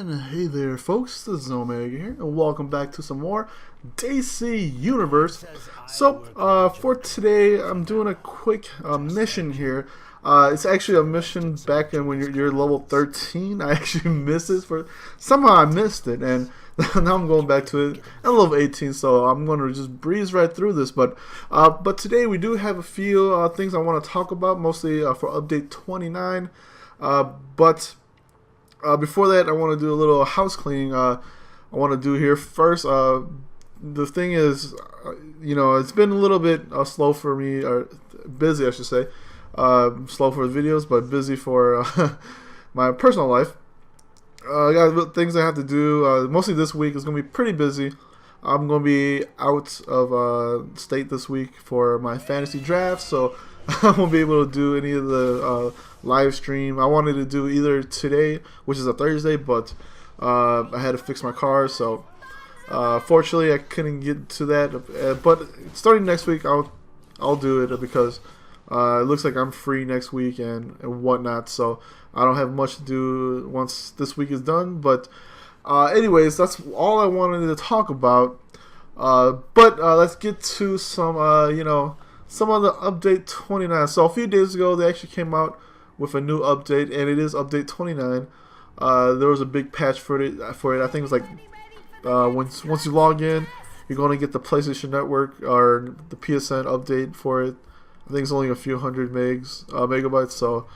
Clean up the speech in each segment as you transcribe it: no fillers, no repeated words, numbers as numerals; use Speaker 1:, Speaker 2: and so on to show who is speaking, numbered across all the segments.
Speaker 1: And hey there folks, this is Omega here, and welcome back to some more DC Universe. So, for today, I'm doing a quick mission here. It's actually a mission back in when you're level 13. I actually missed it somehow I missed it, and now I'm going back to it at level 18, so I'm going to just breeze right through this. But today we do have a few things I want to talk about, mostly for update 29. Before that, I want to do a little house cleaning. I want to do here first. The thing is, it's been a little bit slow for me, or busy, I should say. Slow for the videos, but busy for my personal life. I got things I have to do. Mostly this week is going to be pretty busy. I'm going to be out of state this week for my fantasy draft, so I won't be able to do any of the live stream. I wanted to do either today, which is a Thursday, but I had to fix my car, so fortunately I couldn't get to that. But starting next week, I'll do it because it looks like I'm free next week and whatnot, so I don't have much to do once this week is done. But anyways, that's all I wanted to talk about. Let's get to some some of the update 29. So a few days ago, they actually came out with a new update, and it is update 29. There was a big patch for it. I think it was like once you log in, you're going to get the PlayStation Network or the PSN update for it. I think it's only a few hundred megabytes. So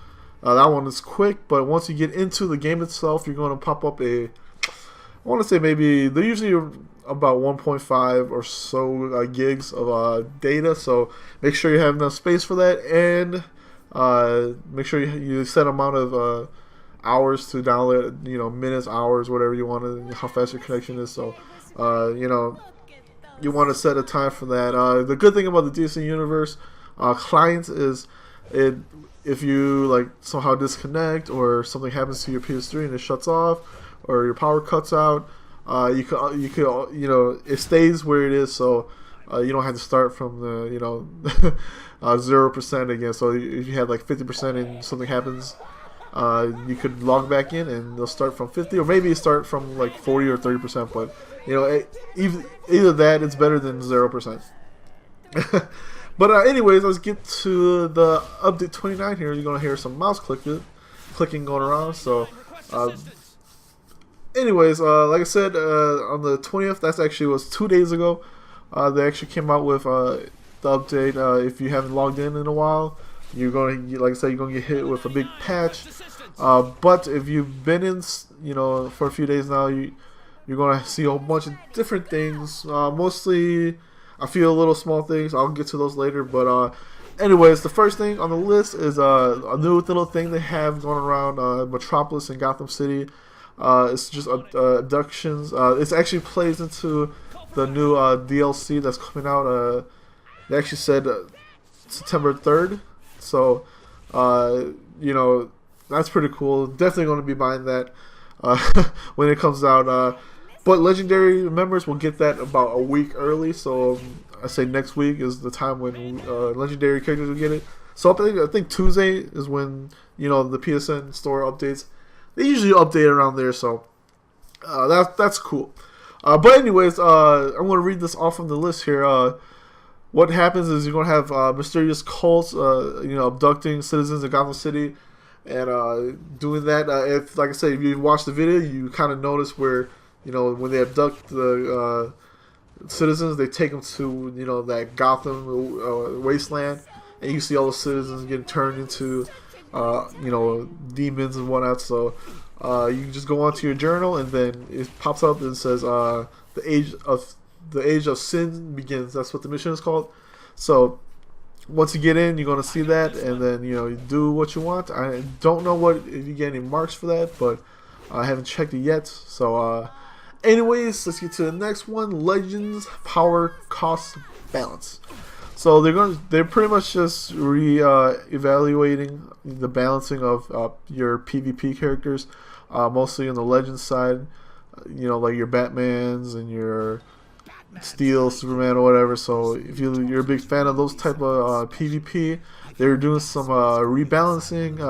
Speaker 1: that one is quick. But once you get into the game itself, you're going to pop up I want to say maybe they're usually about 1.5 or so gigs of data, so make sure you have enough space for that, and make sure you set amount of hours to download, minutes, hours, whatever you want, how fast your connection is. So you want to set a time for that. The good thing about the DC Universe client is if you somehow disconnect or something happens to your PS3 and it shuts off or your power cuts out, you could it stays where it is, so you don't have to start from the 0% again. So if you have like 50% and something happens, you could log back in and they'll start from 50, or maybe start from like 40 or 30%. But either that, it's better than 0%. But anyways, let's get to the update 29 here. You're gonna hear some mouse clicking going around. So. Anyways, like I said, on the 20th, that actually was 2 days ago, they actually came out with the update. If you haven't logged in a while, you're going to, like I said, you're going to get hit with a big patch. But if you've been in, for a few days now, you're going to see a whole bunch of different things. Mostly, I feel little small things. I'll get to those later. But anyways, the first thing on the list is a new little thing they have going around Metropolis and Gotham City. It's just abductions. It actually plays into the new DLC that's coming out. They actually said September 3rd. So, that's pretty cool. Definitely going to be buying that when it comes out. But Legendary members will get that about a week early. So, I say next week is the time when Legendary characters will get it. So, I think Tuesday is when, the PSN store updates. They usually update around there, so that's cool. But anyways, I'm going to read this off of the list here. What happens is you're going to have mysterious cults, abducting citizens of Gotham City, and doing that. Like I said, if you watch the video, you kind of notice where, when they abduct the citizens, they take them to, that Gotham wasteland, and you see all the citizens getting turned into demons and whatnot. So you can just go onto your journal, and then it pops up and says the age of sin begins. That's what the mission is called. So once you get in, you're going to see that, and then you do what you want. I don't know if you get any marks for that, but I haven't checked it yet. So anyways, let's get to the next one. Legends Power Cost Balance. So they're pretty much just evaluating the balancing of your PvP characters, mostly on the Legends side, like your Batmans and your Steel, Superman, or whatever. So if you're a big fan of those type of PvP, they're doing some rebalancing.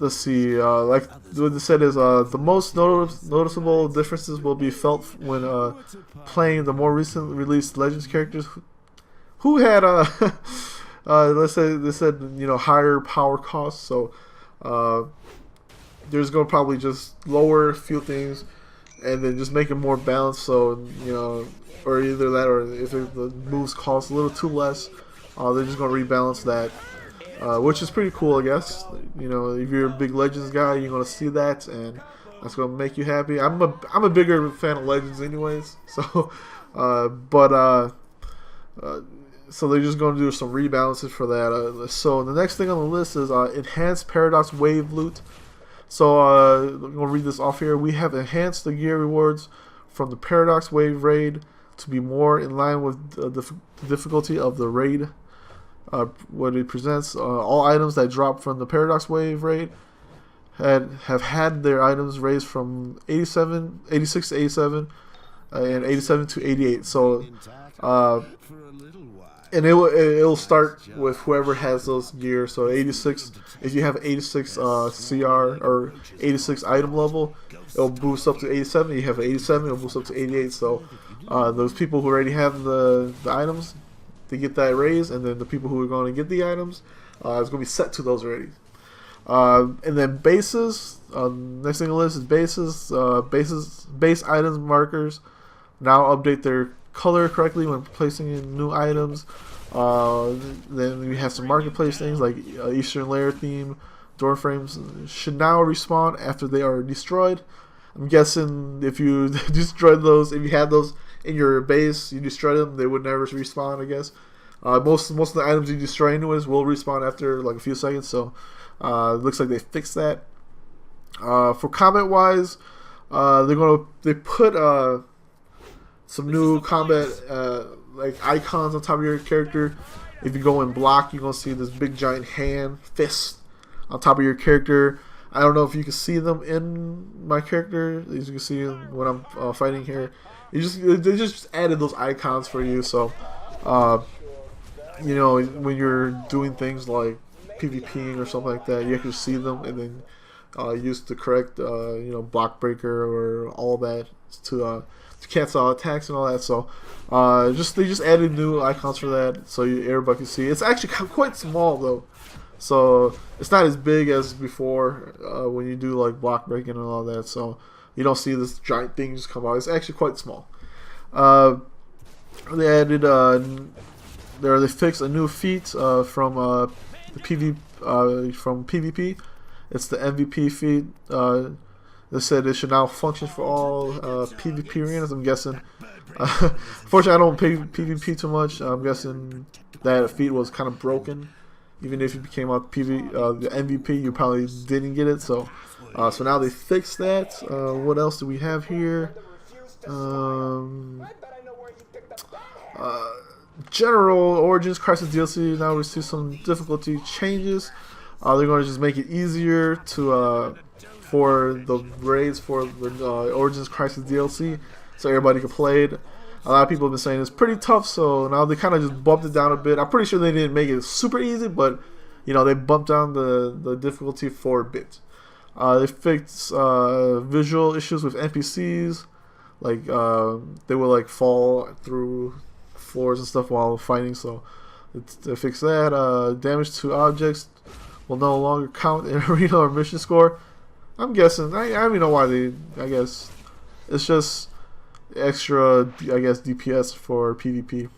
Speaker 1: let's see. Like what they said is the most noticeable differences will be felt when playing the more recently released Legends characters who had let's say they said higher power costs. So there's going to probably just lower a few things and then just make it more balanced. So or either that, or if the moves cost a little too less, they're just going to rebalance that, which is pretty cool, I guess. If you're a big Legends guy, you're going to see that, and that's going to make you happy. I'm a bigger fan of Legends, anyways. So, so they're just going to do some rebalances for that. So the next thing on the list is enhanced Paradox Wave loot. So I'm going to read this off here. We have enhanced the gear rewards from the Paradox Wave raid to be more in line with the difficulty of the raid. What it presents, all items that drop from the Paradox Wave raid have had their items raised from 86 to 87, and 87 to 88. So, and it'll start with whoever has those gear. So 86, if you have 86 CR or 86 item level, it'll boost up to 87. You have 87, it'll boost up to 88. So those people who already have the items, they get that raise, and then the people who are going to get the items, it's going to be set to those already. And then bases. Next thing on the list is bases. Base items markers now update their color correctly when placing in new items. Then we have some marketplace things like Eastern Layer theme. Door frames should now respawn after they are destroyed. I'm guessing if you destroyed those, if you had those in your base, you destroyed them, they would never respawn, I guess. Most of the items you destroy anyways will respawn after like a few seconds, so it looks like they fixed that. For combat wise, they put some new combat like icons on top of your character. If you go in block, you're gonna see this big giant hand fist on top of your character. I don't know if you can see them in my character. As you can see when I'm fighting here, they just added those icons for you. So, when you're doing things like PvPing or something like that, you can see them and then use the correct block breaker or all that to cancel out attacks and all that. So, they just added new icons for that, so everybody can see. It's actually quite small though. So it's not as big as before when you do like block breaking and all that. So you don't see this giant thing just come out. It's actually quite small. They added they fixed a new feat from the from PvP. It's the MVP feat. They said it should now function for all PvP arenas. I'm guessing. Fortunately, I don't play PvP too much. I'm guessing that feat was kind of broken. Even if you became the MVP, you probably didn't get it. So, so now they fixed that. What else do we have here? General Origins Crisis DLC. Now we see some difficulty changes. They're going to just make it easier to for the raids for the Origins Crisis DLC, so everybody can play it. A lot of people have been saying it's pretty tough, so now they kind of just bumped it down a bit. I'm pretty sure they didn't make it super easy, but they bumped down the difficulty for a bit. They fixed visual issues with NPCs, like they would like fall through floors and stuff while fighting. So they fixed that. Damage to objects will no longer count in arena or mission score. I'm guessing. I don't even know why they. I guess it's just extra, DPS for PvP.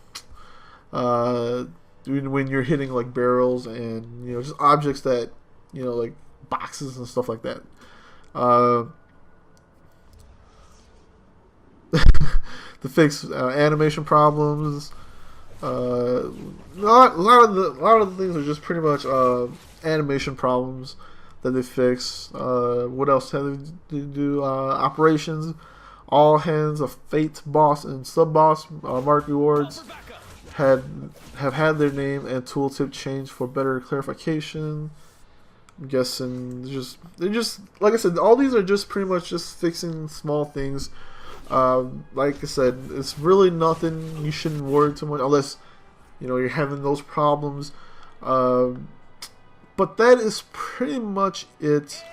Speaker 1: When you're hitting like barrels and just objects that like boxes and stuff like that. To fix animation problems. A lot of the things are just pretty much animation problems that they fix. What else have they do? Operations. All hands of Fate boss and sub boss mark rewards have had their name and tooltip changed for better clarification. I'm guessing they're just like I said, all these are just pretty much just fixing small things. Like I said, it's really nothing you shouldn't worry too much unless you're having those problems. But that is pretty much it.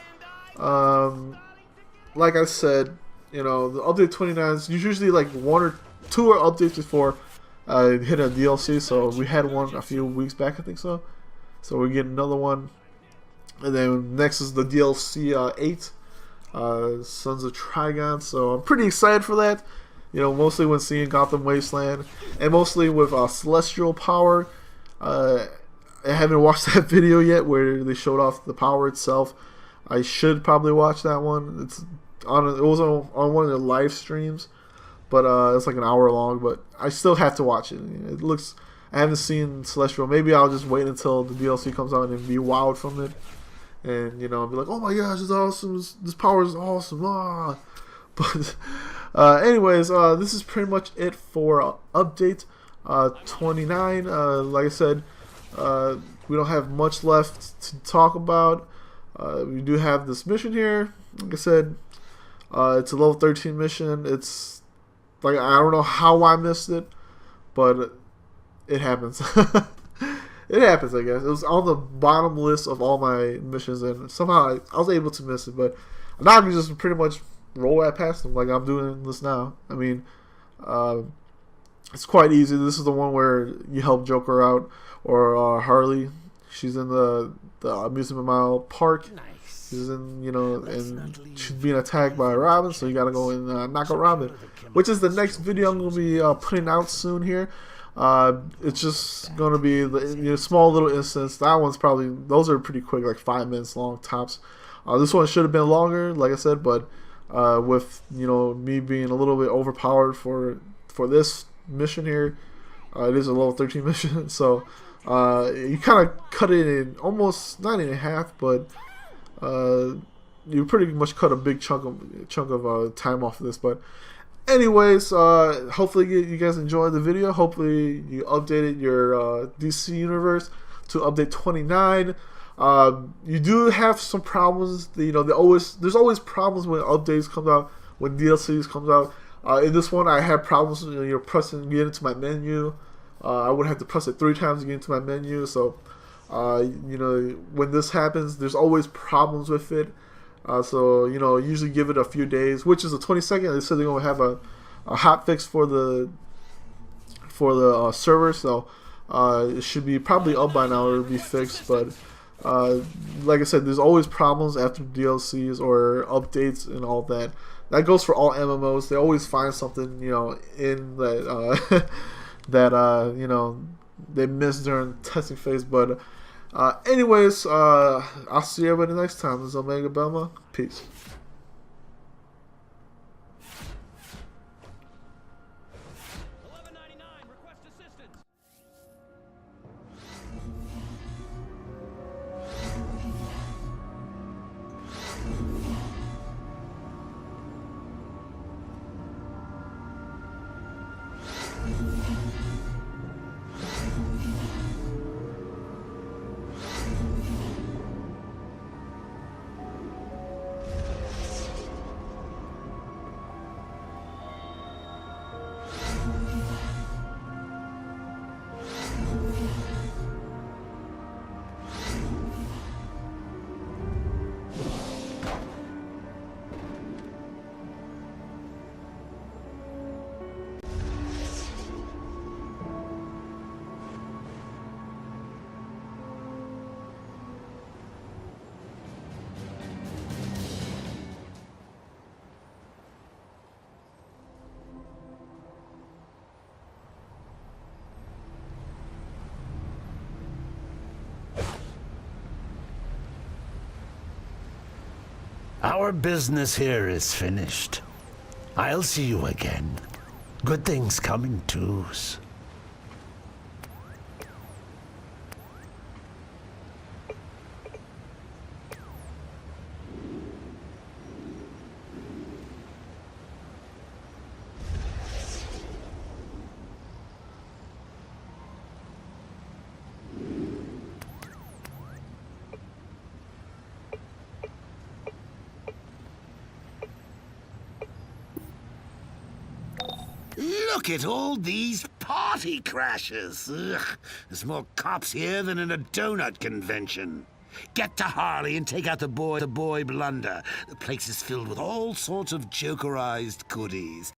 Speaker 1: Like I said, you know, the update 29 is usually like 1 or 2 updates before I hit a DLC. So we had one a few weeks back, I think so. So we get another one, and then next is the DLC 8, Sons of Trigon. So I'm pretty excited for that. You know, mostly when seeing Gotham Wasteland, and mostly with Celestial Power. I haven't watched that video yet where they showed off the power itself. I should probably watch that one. It was on one of the live streams, but it's like an hour long. But I still have to watch it. It looks. I haven't seen Celestial. Maybe I'll just wait until the DLC comes out and be wowed from it, and you know, be like, "Oh my gosh, it's awesome! This power is awesome!" Ah. But anyways, this is pretty much it for update 29. Like I said, we don't have much left to talk about. We do have this mission here. Like I said, it's a level 13 mission. It's like, I don't know how I missed it, but it happens. It happens, I guess. It was on the bottom list of all my missions, and somehow I was able to miss it. But now I can just pretty much roll right past them like I'm doing this now. I mean, it's quite easy. This is the one where you help Joker out, or Harley. She's in the amusement mile park. Nice. She's in, you know, and she's being attacked by Robin, so you gotta go and knock out Robin, which is the next video I'm gonna be putting out soon here. It's just gonna be the small little instance. That one's probably, those are pretty quick, like 5 minutes long tops. This one should have been longer, like I said, but with, you know, me being a little bit overpowered for this mission here, it is a level 13 mission, so you kind of cut it in almost, not in half, but you pretty much cut a big chunk of time off of this. But anyways, hopefully you guys enjoyed the video. Hopefully you updated your DC universe to update 29. You do have some problems. You know, there's always problems when updates come out, when DLCs comes out. In this one, I had problems. You know, pressing get into my menu. I would have to press it 3 times to get into my menu. So, you know, when this happens, there's always problems with it. So, you know, usually give it a few days, which is the 22nd. They said they're gonna have a hot fix for the server. So, it should be probably up by now. It'll be fixed, but. Like I said, there's always problems after DLCs or updates and all that. That goes for all MMOs. They always find something, you know, in that that you know, they missed during testing phase. But anyways, I'll see everybody next time. This is Omegabalmung. Peace.
Speaker 2: Our business here is finished. I'll see you again. Good things come in twos. Look at all these party crashers. Ugh, there's more cops here than in a donut convention.
Speaker 3: Get to Harley and take out the boy blunder. The place is filled with all sorts of jokerized goodies.